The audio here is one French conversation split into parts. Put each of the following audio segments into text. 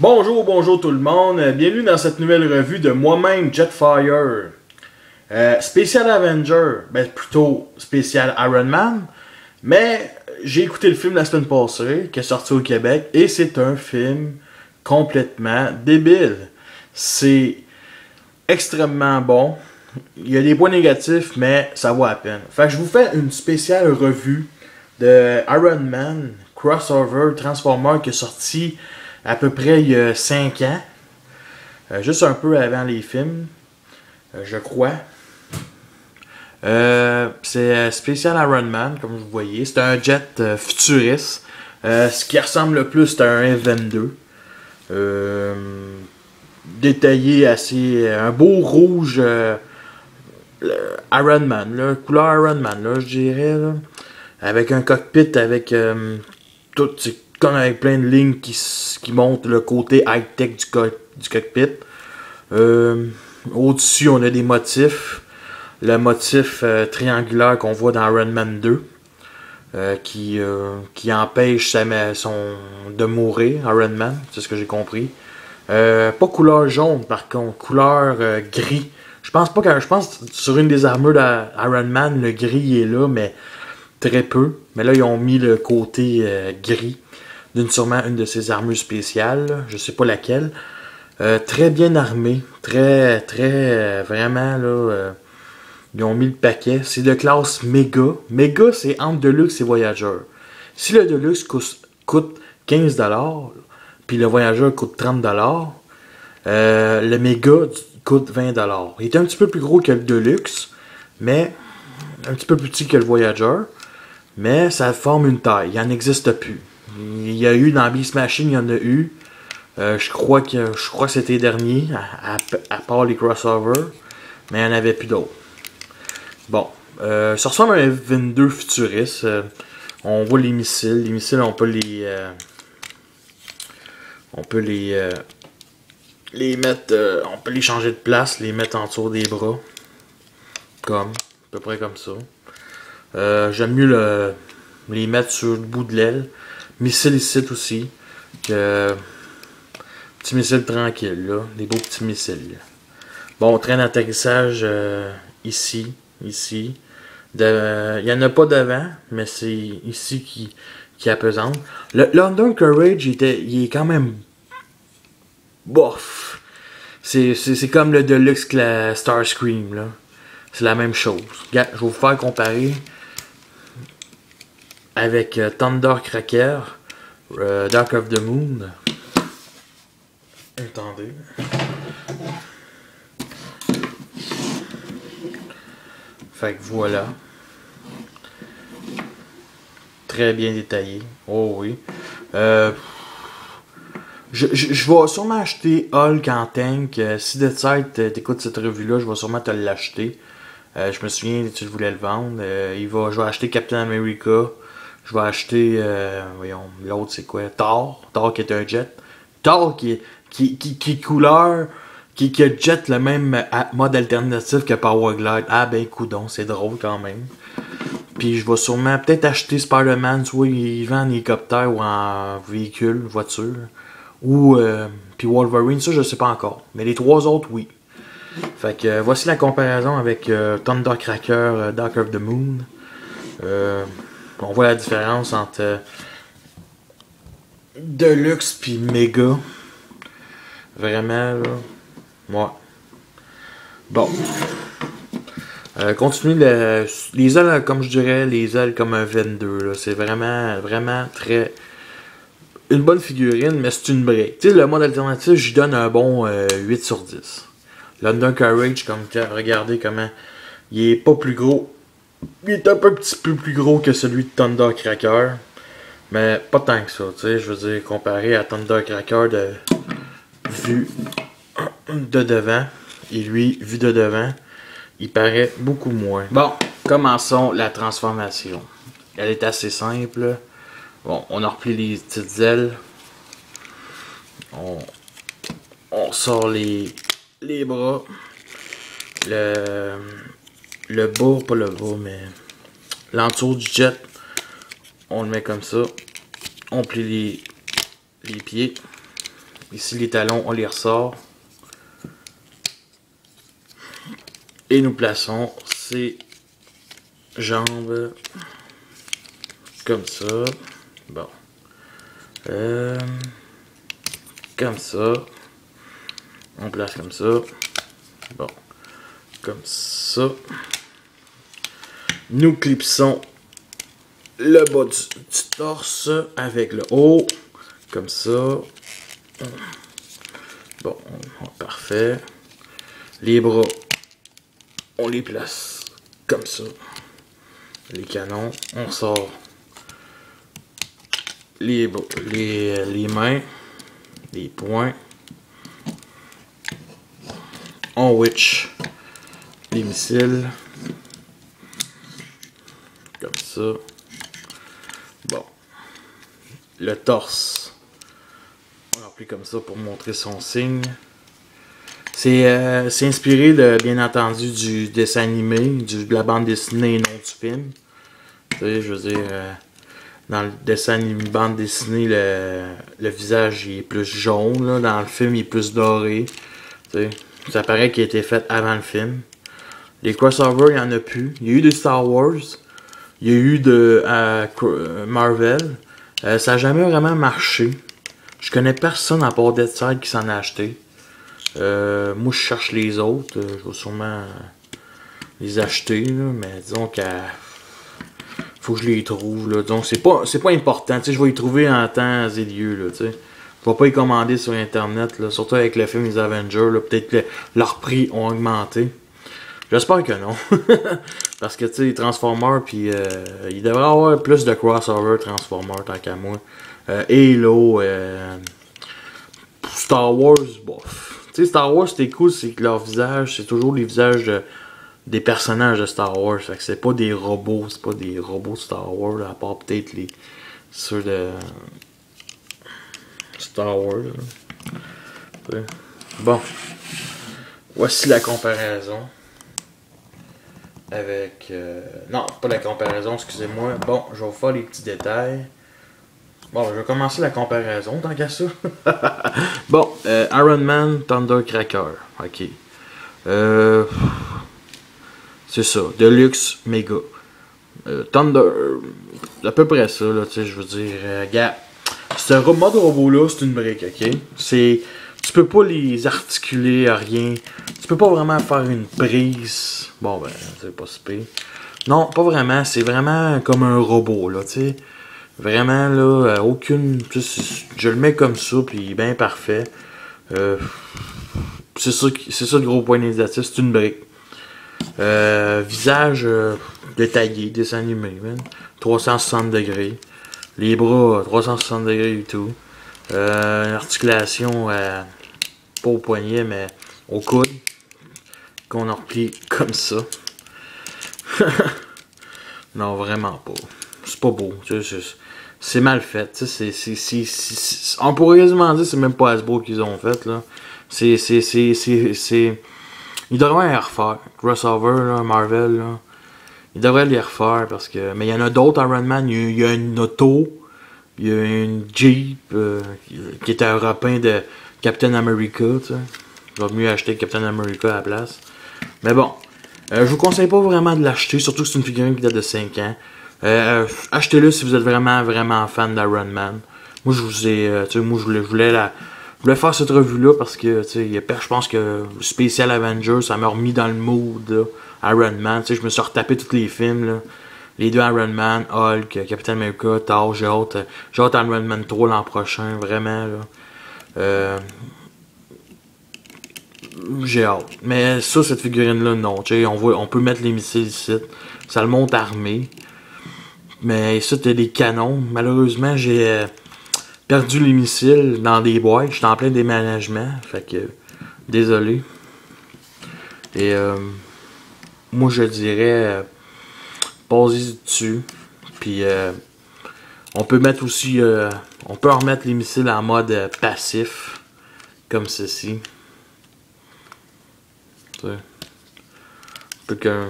Bonjour, bonjour tout le monde. Bienvenue dans cette nouvelle revue de moi-même, Jetfire. Spécial Avenger, ben plutôt spécial Iron Man. Mais j'ai écouté le film la semaine passée, qui est sorti au Québec, et c'est un film complètement débile. C'est extrêmement bon. Il y a des points négatifs, mais ça vaut la peine. Fait que je vous fais une spéciale revue de Iron Man Crossover Transformer qui est sorti à peu près il y a 5 ans. Juste un peu avant les films, je crois. C'est spécial Iron Man, comme vous voyez. C'est un jet futuriste. Ce qui ressemble le plus, c'est un F-22. Détaillé assez. Un beau rouge Iron Man, là, couleur Iron Man, là, je dirais. Là, avec un cockpit, avec tout. C'est comme avec plein de lignes qui montrent le côté high-tech du cockpit. Au-dessus, on a des motifs. Le motif triangulaire qu'on voit dans Iron Man 2. Qui empêche de mourir, Iron Man, c'est ce que j'ai compris. Pas couleur jaune, par contre, couleur gris. Je pense sur une des armures d'Iron Man, le gris est là, mais très peu. Mais là, ils ont mis le côté gris sûrement une de ses armures spéciales, là. Je sais pas laquelle. Très bien armé, très vraiment là. Ils ont mis le paquet. C'est de classe méga. Méga, c'est entre Deluxe et Voyager. Si le Deluxe coûte 15$, puis le Voyager coûte 30$, le méga coûte 20$. Il est un petit peu plus gros que le Deluxe, mais un petit peu plus petit que le Voyager. Mais ça forme une taille. Il n'en existe plus. Il y a eu dans Beast Machine, il y en a eu. Je crois que c'était les derniers, à part les crossovers. Mais il n'y en avait plus d'autres. Bon, ça ressemble à un F-22 futuriste. On voit les missiles. Les missiles, on peut les mettre, on peut les changer de place, les mettre en dessous des bras. À peu près comme ça. J'aime mieux les mettre sur le bout de l'aile. Missiles ici aussi. Petits missiles tranquilles, là. Des beaux petits missiles. Là. Bon, train d'atterrissage ici. Il n'y en a pas devant, mais c'est ici qui apesantent. Le London Courage, il est quand même bof. C'est comme le Deluxe Starscream, là. C'est la même chose. Regarde, je vais vous faire comparer avec Thundercracker, Dark of the Moon. Attendez. Fait que voilà. Très bien détaillé. Oh oui. Je vais sûrement acheter Hulk en tank. Si de site t'écoutes cette revue-là, je vais sûrement te l'acheter. Je me souviens, tu voulais le vendre. Je vais acheter Captain America. Je vais acheter, voyons, l'autre c'est quoi? Thor. Thor qui est un jet. Thor qui est couleur, qui a jet le même mode alternatif que Powerglide. Ah ben coudon, c'est drôle quand même. Puis je vais sûrement peut-être acheter Spider-Man, soit il vend en hélicoptère ou en véhicule, voiture. Ou puis Wolverine, ça je sais pas encore. Mais les trois autres, oui. Fait que voici la comparaison avec Thundercracker, Dark of the Moon. On voit la différence entre Deluxe puis Mega. Vraiment, là. Ouais. Bon. Continue les ailes, comme je dirais, les ailes comme un 22. C'est vraiment très. Une bonne figurine, mais c'est une brique. Tu sais, le mode alternatif, je donne un bon 8 sur 10. London Courage, regardez comment. Il est pas plus gros. Il est un petit peu plus gros que celui de Thundercracker. Mais pas tant que ça, tu sais. Je veux dire, comparé à Thundercracker vu de devant. Et lui, vu de devant, il paraît beaucoup moins. Bon, commençons la transformation. Elle est assez simple. Bon, on a repli les petites ailes. On sort les bras. Le bas, pas le bas, mais l'entour du jet. On le met comme ça. On plie les pieds. Ici, les talons, on les ressort. Et nous plaçons ces jambes comme ça. Bon. Comme ça. On place comme ça. Bon. Comme ça. Nous clipsons le bas du torse avec le haut. Comme ça. Bon. Parfait. Les bras. On les place comme ça. Les canons. On sort les mains. Les poings. On witch les missiles. Comme ça. Bon. Le torse. On remplit comme ça pour montrer son signe. C'est inspiré, bien entendu, du dessin animé, de la bande dessinée et non du film. Tu sais, je veux dire, dans le dessin animé, bande dessinée, le visage il est plus jaune. Là. Dans le film, il est plus doré. Tu sais, ça paraît qu'il a été fait avant le film. Les crossovers, il n'y en a plus. Il y a eu de Star Wars. Il y a eu de Marvel. Ça n'a jamais vraiment marché. Je connais personne à part Deadside qui s'en a acheté. Moi, je cherche les autres. Je vais sûrement les acheter. Là, mais disons qu'il faut que je les trouve. Là. Donc, c'est pas important. Je vais les trouver en temps et lieu. Là, je vais pas les commander sur Internet. Là, surtout avec le film Les Avengers. Peut-être que leurs prix ont augmenté. J'espère que non. Parce que, tu sais, les Transformers, puis il devrait y avoir plus de crossover Transformers, tant qu'à moi. Halo, Star Wars, bof. Tu sais, Star Wars, c'était cool, c'est que leur visage, c'est toujours les visages des personnages de Star Wars. Fait que c'est pas des robots, c'est pas des robots de Star Wars, là, à part peut-être ceux de Star Wars. Bon. Voici la comparaison. Avec... non, pas la comparaison, excusez-moi. Bon, je vais vous faire les petits détails. Bon, je vais commencer la comparaison, tant qu'à ça. Bon, Iron Man Thundercracker. Ok. C'est ça, Deluxe Mega. Thunder... à peu près ça, là, tu sais, je veux dire... gars, ce mode robot-là, c'est une brique, ok? Tu peux pas les articuler à rien. Tu peux pas vraiment faire une prise. Bon, ben, c'est pas si pire. Non, pas vraiment. C'est vraiment comme un robot, là, tu sais. Vraiment, là, aucune... Je le mets comme ça, puis il est bien parfait. C'est ça le gros point négatif. C'est une brique. Visage détaillé, dessin animé, man. 360 degrés. Les bras, 360 degrés et tout. Articulation pas au poignet mais au coude qu'on a replie comme ça. Non, vraiment pas. C'est pas beau. C'est mal fait. On pourrait quasiment dire que c'est même pas Hasbro qu'ils ont fait là. Ils devraient les refaire. Crossover, là, Marvel là. Ils devraient les refaire parce que. Mais il y en a d'autres Iron Man. Il y a une auto. Il y a une Jeep qui était un repin de Captain America, tu sais. Je vais mieux acheter Captain America à la place. Mais bon, je vous conseille pas vraiment de l'acheter, surtout que c'est une figurine qui date de 5 ans. Achetez-le si vous êtes vraiment, vraiment fan d'Iron Man. Moi, je vous ai, tu sais, moi, je voulais faire cette revue-là parce que, tu sais, je pense que Special Avengers, ça m'a remis dans le mood, là, Iron Man. Tu sais, je me suis retapé tous les films, là. Les deux Iron Man, Hulk, Captain America, Thor, j'ai hâte Iron Man 3 l'an prochain, vraiment, là. J'ai hâte. Mais ça, cette figurine-là, non. Tu sais, on peut mettre les missiles ici. Ça le monte armé. Mais ça, t'as des canons. Malheureusement, j'ai perdu les missiles dans des boîtes. J'étais en plein déménagement. Fait que, désolé. Et, moi, je dirais... Posez dessus. Puis on peut mettre aussi. On peut remettre les missiles en mode passif. Comme ceci. Tu sais. Peu qu'un.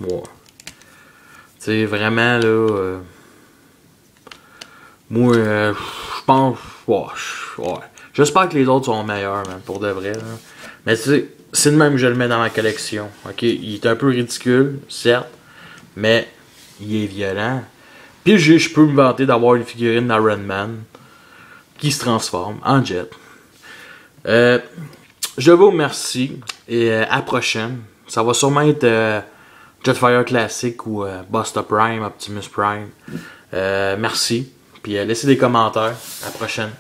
Ouais. Tu sais, vraiment là. Moi, je pense. Ouais. J'espère que les autres sont meilleurs, man, pour de vrai. Là. Mais tu sais, c'est de même que je le mets dans ma collection. Ok, il est un peu ridicule, certes, mais il est violent. Puis je peux me vanter d'avoir une figurine d'Iron Man qui se transforme en jet. Je vous remercie et à la prochaine. Ça va sûrement être Jetfire Classic ou Busta Prime, Optimus Prime. Merci. Puis laissez des commentaires. À la prochaine.